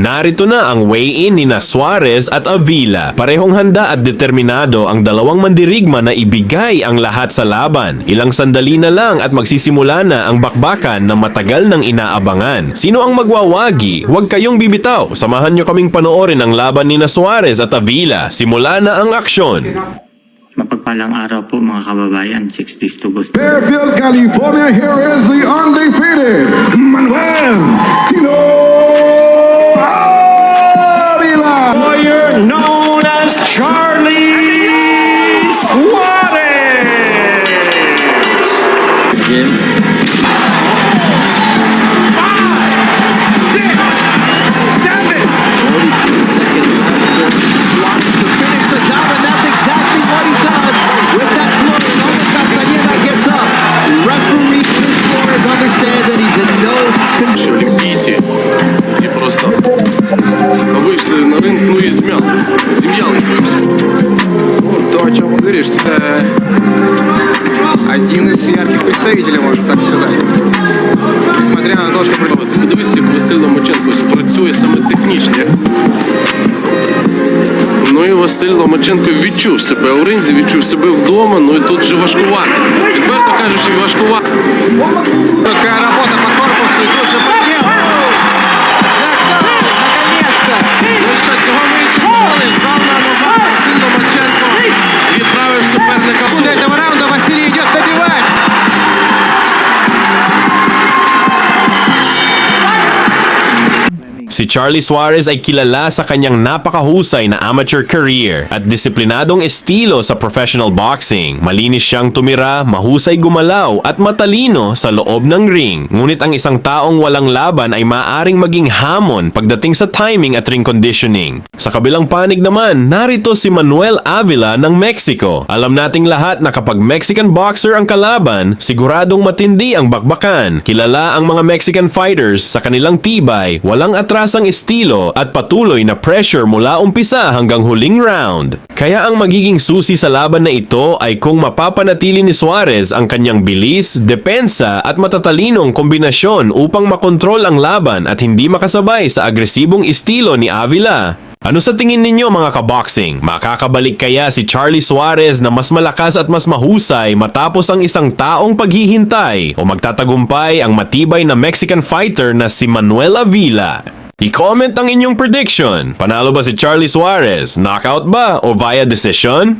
Narito na ang weigh-in ni Suarez at Avila. Parehong handa at determinado ang dalawang mandirigma na ibigay ang lahat sa laban. Ilang sandali na lang at magsisimula na ang bakbakan na matagal nang inaabangan. Sino ang magwawagi? Huwag kayong bibitaw. Samahan nyo kaming panoorin ang laban ni Suarez at Avila. Simula na ang aksyon. Mapagpalang araw po mga kababayan, 60s to Gusto. Fairfield, California, here is the undefeated Manuel Tino Avila. Warrior known as Charlie Suarez. Again. 5, 6, 7. 42 seconds left for Suarez to finish the job, and that's exactly what he does with that blow. Nolan Castañeda gets up. Referee Chris Flores understands that he's in no control. Олимпийцы и просто вышли на рынок, ну и измял свое все. Вот то, о чем вы говорите, что это один из ярких представителей, можно так сказать. Несмотря на то, что... Подивись, як Василь Ломаченко спрацює саме технічно. Ну і Василь Ломаченко відчув себе у ринзі, відчув себе вдома, ну і тут же важкувато. Відверто кажучи, важкувато. Такая работа по корпусу и тут же подъем. Наконец-то! Ну що, цього ми і чекали. Зал на ногах, Василь Ломаченко відправив суперника в После суд. этого раунда Василий идет добивать. Si Charlie Suarez ay kilala sa kanyang napakahusay na amateur career at disiplinadong estilo sa professional boxing. Malinis siyang tumira, mahusay gumalaw at matalino sa loob ng ring. Ngunit ang isang taong walang laban ay maaring maging hamon pagdating sa timing at ring conditioning. Sa kabilang panig naman, narito si Manuel Avila ng Mexico. Alam nating lahat na kapag Mexican boxer ang kalaban, siguradong matindi ang bakbakan. Kilala ang mga Mexican fighters sa kanilang tibay, walang atrasang estilo at patuloy na pressure mula umpisa hanggang huling round. Kaya ang magiging susi sa laban na ito ay kung mapapanatili ni Suarez ang kanyang bilis, depensa at matatalinong kombinasyon upang makontrol ang laban at hindi makasabay sa agresibong estilo ni Avila. Ano sa tingin ninyo mga kaboxing? Makakabalik kaya si Charlie Suarez na mas malakas at mas mahusay matapos ang isang taong paghihintay o magtatagumpay ang matibay na Mexican fighter na si Manuel Avila? I-comment ang inyong prediction. Panalo ba si Charlie Suarez? Knockout ba o via decision?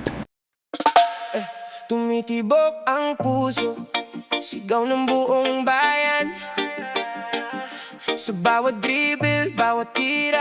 Tumitibok ang puso, sigaw ng buong bayan. Sa bawat dribble, bawat tira